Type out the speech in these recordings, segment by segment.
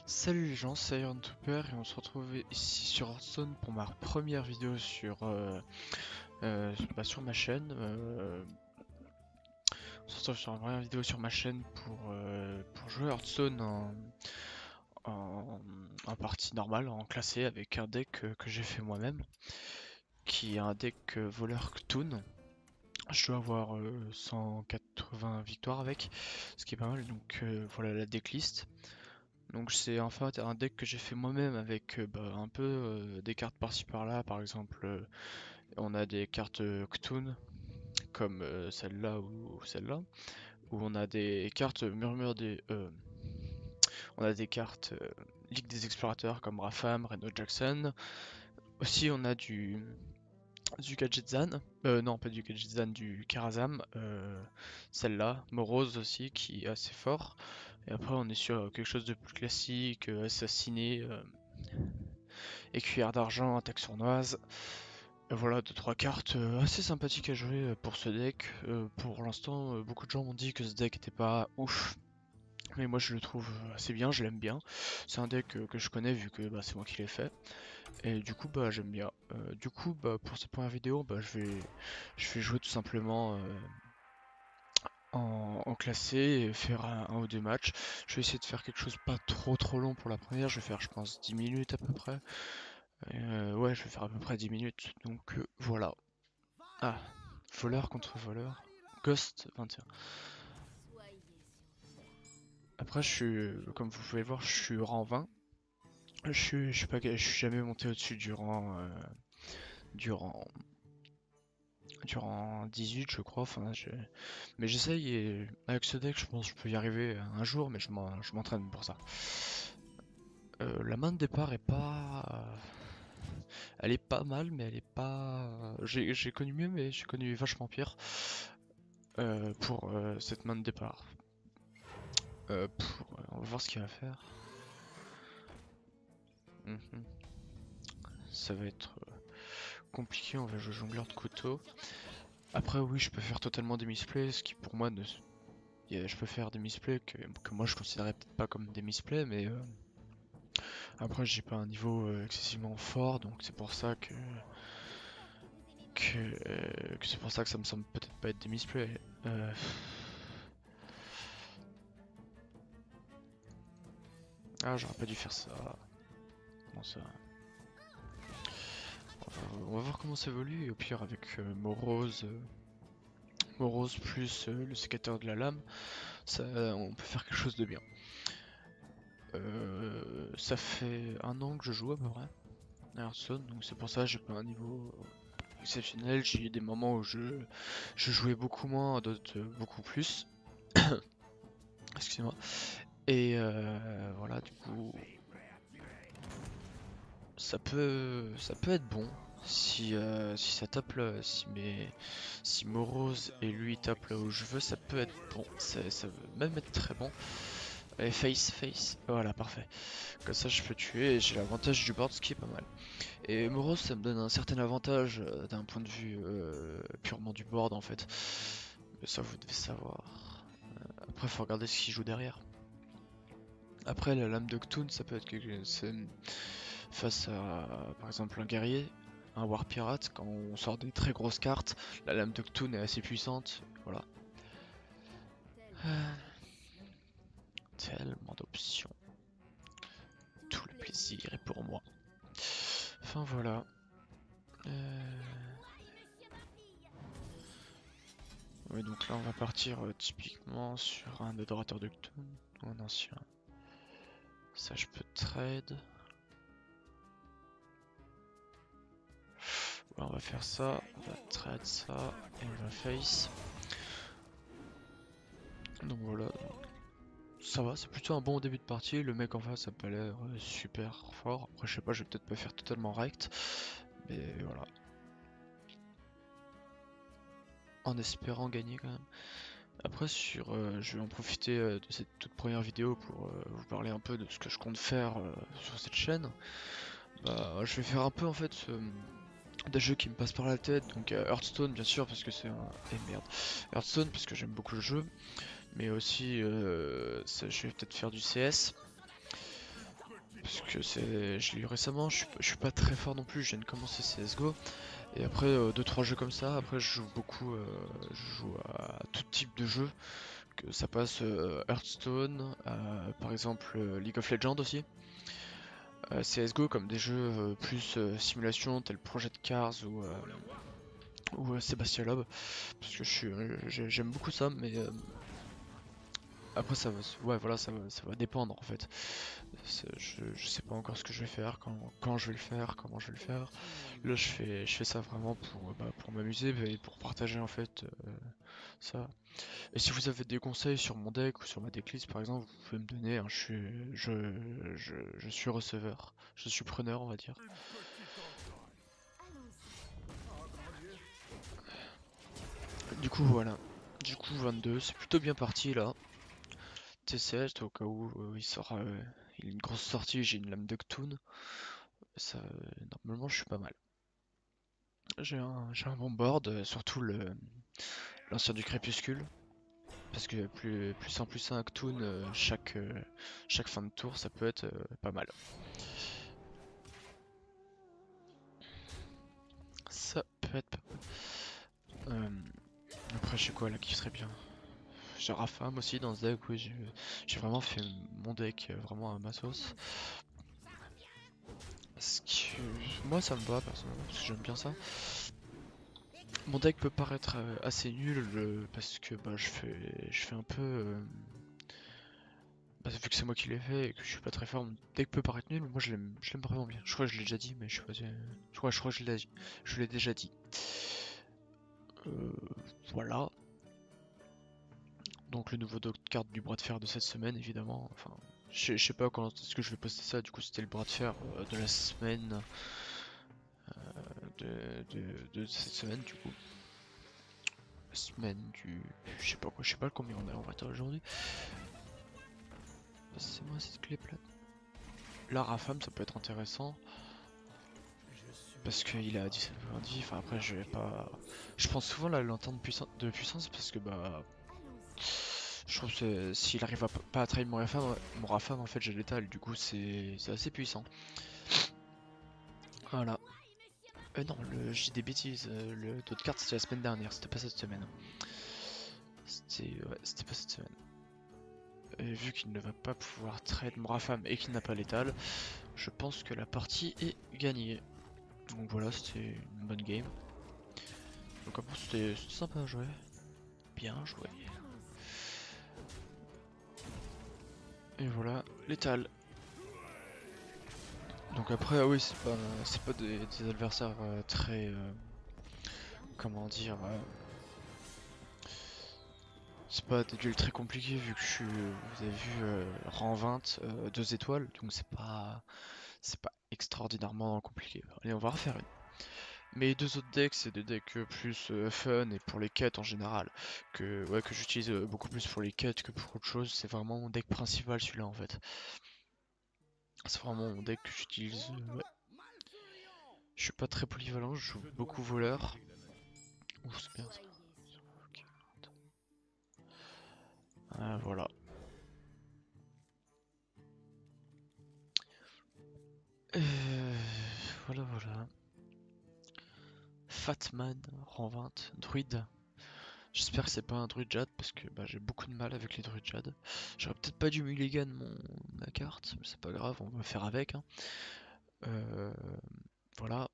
Salut les gens, c'est IronTooper et on se retrouve ici sur Hearthstone pour ma première vidéo sur ma chaîne. On se retrouve sur une première vidéo sur ma chaîne pour jouer Hearthstone en partie normale, en classé, avec un deck que j'ai fait moi-même, qui est un deck voleur Cthulhu. Je dois avoir 180 victoires avec, ce qui est pas mal, donc voilà la decklist. Donc c'est en fait un deck que j'ai fait moi-même avec un peu des cartes par-ci par-là. Par exemple, on a des cartes Cthulhu comme celle-là ou celle-là, où on a des cartes Murmure on a des cartes Ligue des Explorateurs comme Rafam, Reno Jackson. Aussi on a du Gadgetzan, non pas du Gadgetzan, du Karazam, celle-là, Morose aussi qui est assez fort. Et après on est sur quelque chose de plus classique, assassiné. Écuyère d'argent, attaque sournoise. Voilà, 2-3 cartes assez sympathiques à jouer pour ce deck. Pour l'instant, beaucoup de gens m'ont dit que ce deck était pas ouf. Mais moi je le trouve assez bien, je l'aime bien. C'est un deck que je connais vu que c'est moi qui l'ai fait. Et du coup j'aime bien. Pour cette première vidéo, je vais jouer tout simplement en classé et faire un ou deux matchs. Je vais essayer de faire quelque chose pas trop long pour la première. Je vais faire je pense 10 minutes à peu près. Ouais, je vais faire à peu près 10 minutes, donc voilà. Ah, voleur contre voleur. Ghost 21. Après, comme vous pouvez le voir, je suis rang 20. Je suis pas, je suis jamais monté au-dessus du rang, du rang 18, je crois. Mais j'essaye et avec ce deck, je pense que je peux y arriver un jour, mais je m'entraîne pour ça. La main de départ est pas, elle est pas mal, mais elle est pas. J'ai connu mieux, mais j'ai connu vachement pire. Pour cette main de départ. On va voir ce qu'il va faire. Mhm. Ça va être compliqué, on va jouer jongleur de couteau. Après oui, je peux faire totalement des misplays, ce qui pour moi ne... Je peux faire des misplays que moi je considérais peut-être pas comme des misplays, mais après j'ai pas un niveau excessivement fort, donc c'est pour ça que c'est pour ça que ça me semble peut-être pas être des misplays. Ah, j'aurais pas dû faire ça. Comment ça? On va voir comment ça évolue, et au pire avec Morose plus le sécateur de la lame, ça, on peut faire quelque chose de bien. Ça fait un an que je joue à peu près à Hearthstone, donc c'est pour ça que j'ai pas un niveau exceptionnel. J'ai eu des moments où je jouais beaucoup moins, d'autres beaucoup plus. Excusez-moi. Et voilà, du coup, ça peut être bon si ça tape là, si Morose et lui tapent là où je veux, ça peut être bon, ça veut même être très bon. Et face, voilà, parfait. Comme ça je peux tuer et j'ai l'avantage du board, ce qui est pas mal. Et Morose, ça me donne un certain avantage d'un point de vue purement du board en fait. Mais ça vous devez savoir. Après faut regarder ce qu'il joue derrière. Après la lame de Cthulhu, ça peut être quelque chose face à par exemple un guerrier, un war pirate, quand on sort des très grosses cartes, la lame de Cthulhu est assez puissante, voilà. Tellement d'options. Tout le plaisir est pour moi. Enfin voilà. Oui, donc là on va partir typiquement sur un adorateur de Cthulhu, ou un ancien. Ça je peux trade. Ouais, on va faire ça, on va trade ça, et on va face. Donc voilà, ça va, c'est plutôt un bon début de partie. Le mec en face ça a pas l'air super fort. Après je sais pas, je vais peut-être pas faire totalement rect, mais voilà. En espérant gagner quand même. Après je vais en profiter de cette toute première vidéo pour vous parler un peu de ce que je compte faire sur cette chaîne. Je vais faire un peu en fait des jeux qui me passent par la tête, donc Hearthstone bien sûr parce que c'est un... merde. Hearthstone parce que j'aime beaucoup le jeu, mais aussi je vais peut-être faire du CS. parce que je l'ai eu récemment, je suis pas très fort non plus, je viens de commencer CSGO. Et après 2-3 jeux comme ça, après je joue beaucoup, je joue à tout type de jeux, que ça passe Hearthstone, par exemple League of Legends aussi, CSGO comme des jeux plus simulation tels Project Cars ou Sébastien Loeb, parce que j'aime beaucoup ça, mais après ça va, ouais voilà ça va dépendre en fait. Je sais pas encore ce que je vais faire, quand je vais le faire, comment je vais le faire. Là je fais ça vraiment pour m'amuser et pour partager en fait ça. Et si vous avez des conseils sur mon deck ou sur ma decklist par exemple, vous pouvez me donner, hein, je suis receveur, je suis preneur on va dire. Du coup voilà, du coup 22, c'est plutôt bien parti là. T7 au cas où il sort, il a une grosse sortie, j'ai une lame de Cthulhu, ça, normalement je suis pas mal. J'ai un bon board, surtout l'ancien du crépuscule. Parce que plus un Actun chaque fin de tour, ça peut être pas mal. Ça peut être pas mal. Après, j'ai quoi là qui serait bien? J'ai Rafam aussi dans ce deck, oui, j'ai vraiment fait mon deck vraiment à ma sauce. Parce que moi ça me va personnellement, parce que j'aime bien ça. Mon deck peut paraître assez nul parce que bah, je fais un peu. Bah, vu que c'est moi qui l'ai fait et que je suis pas très fort, mon deck peut paraître nul, mais moi je l'aime vraiment bien. Je crois que je l'ai déjà dit, mais je suis pas. Je crois que je l'ai déjà dit. Euh, voilà. Donc le nouveau carte du bras de fer de cette semaine, évidemment. Enfin, je sais pas quand est-ce que je vais poster ça. Du coup, c'était le bras de fer de la semaine de cette semaine, du coup. La semaine du. Je sais pas quoi, je sais pas combien on est en vrai aujourd'hui. C'est moi cette clé plate. Là, Rafam, ça peut être intéressant. Parce qu'il est à 17,90, enfin après je vais pas... Je prends souvent la lanterne de puissance parce que bah... Je trouve que s'il arrive à pas à trahir mon Rafam en fait j'ai l'étal, du coup c'est assez puissant. Voilà. Non, je dis des bêtises, l'autre carte c'était la semaine dernière, c'était pas cette semaine. C'était pas cette semaine. Et vu qu'il ne va pas pouvoir trade mon Rafam et qu'il n'a pas l'étal, je pense que la partie est gagnée. Donc voilà, c'était une bonne game. Donc après c'était sympa à jouer. Bien joué. Et voilà, létal. Donc après, ah oui, c'est pas des adversaires très, comment dire, c'est pas des duels très compliqués vu que vous avez vu, rang 20, 2 étoiles, donc c'est pas extraordinairement compliqué. Allez, on va refaire une. Mais les deux autres decks, c'est des decks plus fun et pour les quêtes en général, que j'utilise beaucoup plus pour les quêtes que pour autre chose. C'est vraiment mon deck principal celui-là en fait. C'est vraiment mon deck que j'utilise. Ouais. Je suis pas très polyvalent, je joue beaucoup voleur. Ouh, c'est bien ça. Ok. Voilà. Voilà, voilà. Fatman, rang 20, druide. J'espère que c'est pas un druide jade parce que bah, j'ai beaucoup de mal avec les druides jade. J'aurais peut-être pas dû mulligan ma carte, mais c'est pas grave, on va faire avec. Hein. Euh, voilà.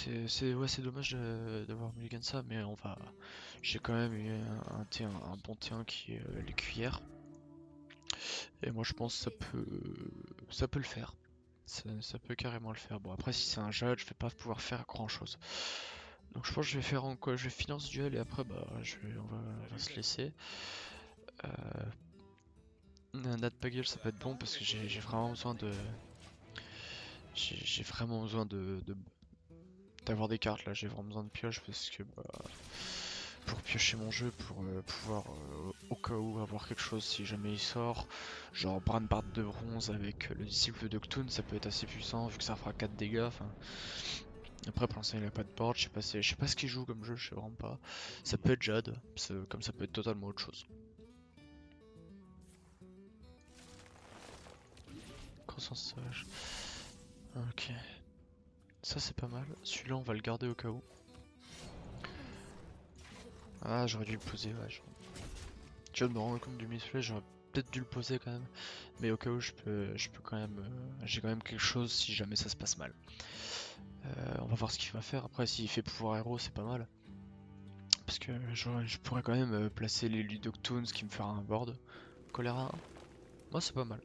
Ouais, c'est dommage d'avoir mulligan ça, mais on va. J'ai quand même eu un bon T1 qui est les cuillères. Et moi je pense que ça peut le faire. Ça peut carrément le faire. Bon après si c'est un jade, je vais pas pouvoir faire grand chose. Donc je pense que je vais faire en quoi? Je vais finir ce duel et après bah on va se laisser. Un Natpagel ça peut être bon parce que j'ai vraiment besoin de. J'ai vraiment besoin d'avoir des cartes là, j'ai vraiment besoin de pioche parce que bah, pour piocher mon jeu, pour pouvoir au cas où avoir quelque chose si jamais il sort, genre Brandbard de bronze avec le disciple de Cthulhu, ça peut être assez puissant vu que ça fera 4 dégâts. Enfin, après pour l'instant il a pas de board, je sais pas ce qu'il joue comme jeu, je sais vraiment pas. Ça peut être Jade, comme ça peut être totalement autre chose. sens sage. Ok. Ça c'est pas mal. Celui-là on va le garder au cas où. Ah j'aurais dû le poser, ouais. Je viens de me rendre compte du misplay, j'aurais peut-être dû le poser quand même. Mais au cas où je peux quand même... j'ai quand même quelque chose si jamais ça se passe mal. On va voir ce qu'il va faire. Après s'il fait pouvoir héros c'est pas mal. Parce que je pourrais quand même placer les Ludoctoons qui me fera un board. Choléra 1. Moi c'est pas mal.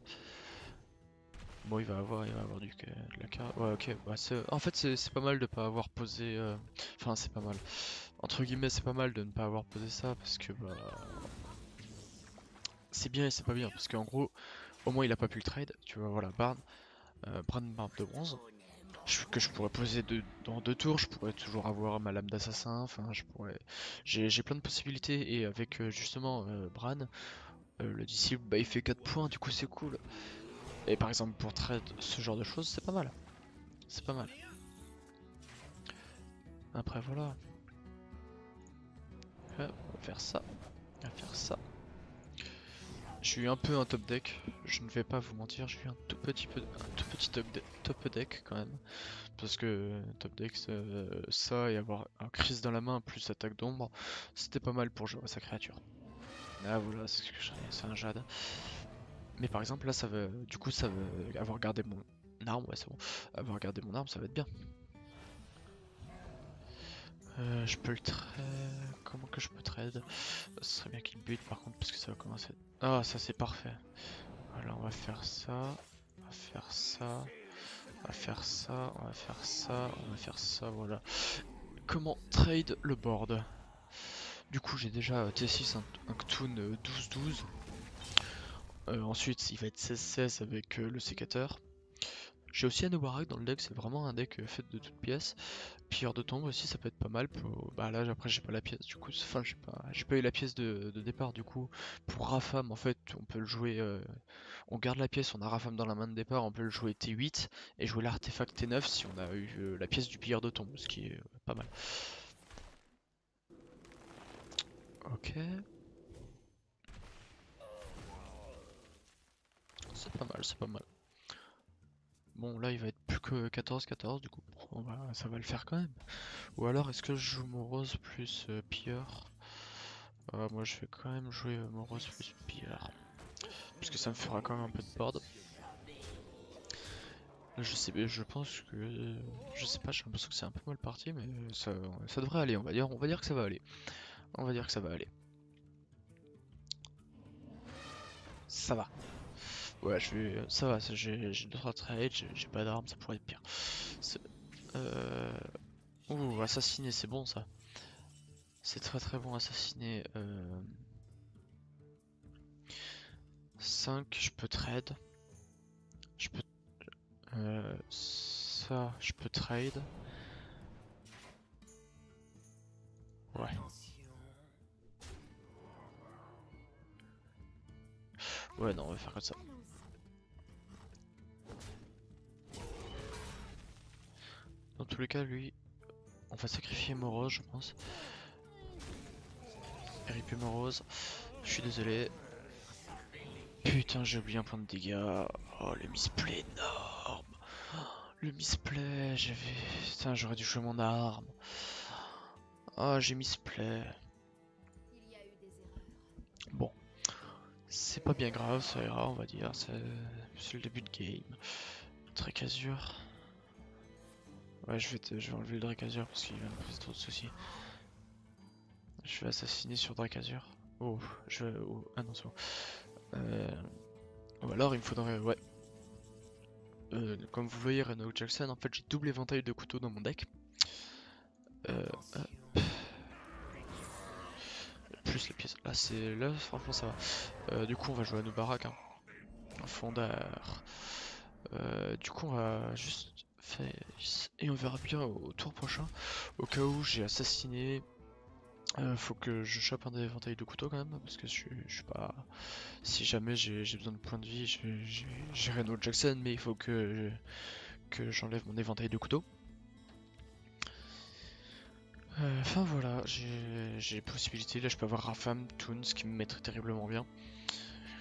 Bon il va avoir de la carte. Ouais ok. Bah, en fait c'est pas mal de pas avoir posé... Enfin c'est pas mal. Entre guillemets c'est pas mal de ne pas avoir posé ça parce que bah... C'est bien et c'est pas bien parce qu'en gros au moins il a pas pu le trade. Tu vois voilà Barn. Barbe de bronze. Que je pourrais poser dans 2 tours, je pourrais toujours avoir ma lame d'assassin, enfin je pourrais... J'ai plein de possibilités et avec justement Bran, le disciple bah, il fait 4 points, du coup c'est cool. Et par exemple pour trade ce genre de choses c'est pas mal. C'est pas mal. Après voilà. On va faire ça. On va faire ça. Je suis un peu un top deck, je ne vais pas vous mentir, je suis un tout petit top deck quand même. Parce que top deck ça et avoir un Chris dans la main plus attaque d'ombre, c'était pas mal pour jouer à sa créature. Ah voilà, c'est ce que c'est un jade. Mais par exemple là ça veut. Du coup ça veut avoir gardé mon arme, ouais c'est bon. Avoir gardé mon arme ça va être bien. Je peux le trade. Comment que je peux trade? Ce serait bien qu'il bute par contre parce que ça va commencer. Ah ça c'est parfait. Voilà on va faire ça. On va faire ça. On va faire ça. On va faire ça. On va faire ça, voilà. Comment trade le board? Du coup j'ai déjà T6 un Cthulhu 12-12. Ensuite il va être 16-16 avec le sécateur. J'ai aussi Anobarak dans le deck, c'est vraiment un deck fait de toutes pièces. Pilleur de tombe aussi ça peut être pas mal pour... Bah là après j'ai pas la pièce du coup, enfin j'ai pas eu la pièce de départ du coup. Pour Rafam en fait on peut le jouer, on garde la pièce, on a Rafam dans la main de départ, on peut le jouer T8 et jouer l'artefact T9 si on a eu la pièce du pilleur de tombe, ce qui est pas mal. Ok. C'est pas mal, c'est pas mal. Bon là il va être plus que 14-14 du coup ça va le faire quand même. Ou alors est-ce que je joue Morose plus pilleur? Moi je vais quand même jouer Morose plus pilleur. Parce que ça me fera quand même un peu de board. Là je pense que... je sais pas, j'ai l'impression que c'est un peu mal parti mais ça devrait aller, on va dire que ça va aller. On va dire que ça va aller. Ça va. Ouais ça va, j'ai 2-3 trades, j'ai pas d'armes, ça pourrait être pire. Euh... Ouh, assassiner c'est bon ça. C'est très très bon assassiner. 5, je peux trade. Je peux... ça, je peux trade. Ouais. Ouais, non, on va faire comme ça. Dans tous les cas, lui, on va sacrifier Morose, je pense. RIP Morose. Je suis désolé. Putain, j'ai oublié un point de dégâts. Oh, le misplay énorme. Le misplay, j'avais... Putain, j'aurais dû jouer mon arme. Ah, j'ai misplay. Bon. C'est pas bien grave, ça ira, on va dire. C'est le début de game. Dracazur. Ouais, je vais enlever le Dracazur parce qu'il va me poser trop de soucis. Je vais assassiner sur Dracazur. Oh, ah non, c'est bon. Ou alors il me faudrait... Ouais. Comme vous voyez, Renault Jackson, en fait j'ai double éventail de couteaux dans mon deck. Hop. Plus les pièces. Là, franchement ça va. Du coup on va jouer à nos baraques. Hein. Fondard. Du coup on va juste faire... Et on verra bien au tour prochain. Au cas où j'ai assassiné... faut que je chope un éventail de couteaux quand même, parce que je suis pas... Si jamais j'ai besoin de points de vie, j'ai Renault Jackson, mais il faut que j'enlève mon éventail de couteaux. Enfin voilà, j'ai possibilité, là je peux avoir Rafam, Toon, ce qui me mettrait terriblement bien.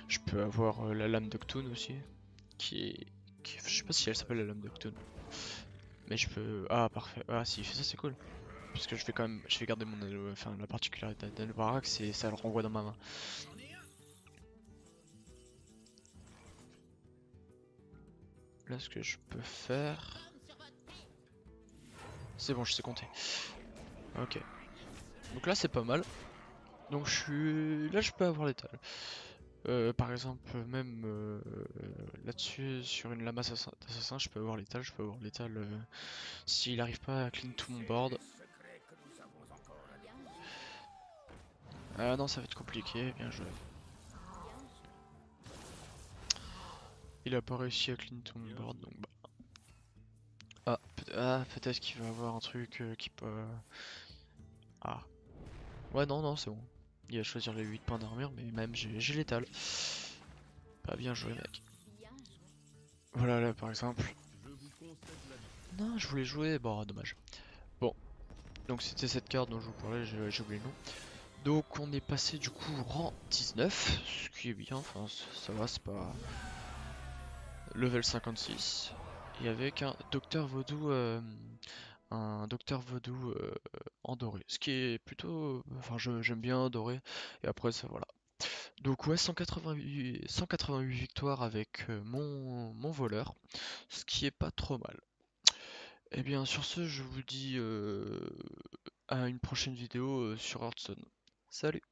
Je peux avoir la lame d'Octoon aussi, qui est Je sais pas si elle s'appelle la lame de Cthulhu. Mais je peux... Ah parfait. Ah si il fait ça c'est cool. Parce que je vais quand même... Je vais garder mon... Enfin la particularité d'Elbarak c'est ça le renvoie dans ma main. Là ce que je peux faire... C'est bon je sais compter. Ok. Donc là c'est pas mal. Donc je suis... Là je peux avoir l'étal. Par exemple, même là-dessus, sur une lame d'assassin, je peux avoir l'étal, s'il arrive pas à clean tout mon board. Ah non, ça va être compliqué, bien joué. Il a pas réussi à clean tout mon board, donc bah. Peut-être qu'il va avoir un truc qui peut... Ah. Ouais, non, non, c'est bon. Il va choisir les 8 points d'armure, mais même j'ai l'étal. Pas bien joué, mec. Voilà, là, par exemple. Non, je voulais jouer, bon, dommage. Bon, donc c'était cette carte dont je vous parlais, j'ai oublié le nom. Donc on est passé du coup rang 19, ce qui est bien, enfin ça va, c'est pas... Level 56, et avec un docteur vaudou en doré, ce qui est plutôt... Enfin j'aime bien doré, et après ça voilà. Donc ouais, 188 victoires avec mon voleur, ce qui est pas trop mal. Et bien sur ce, je vous dis à une prochaine vidéo sur Hearthstone. Salut!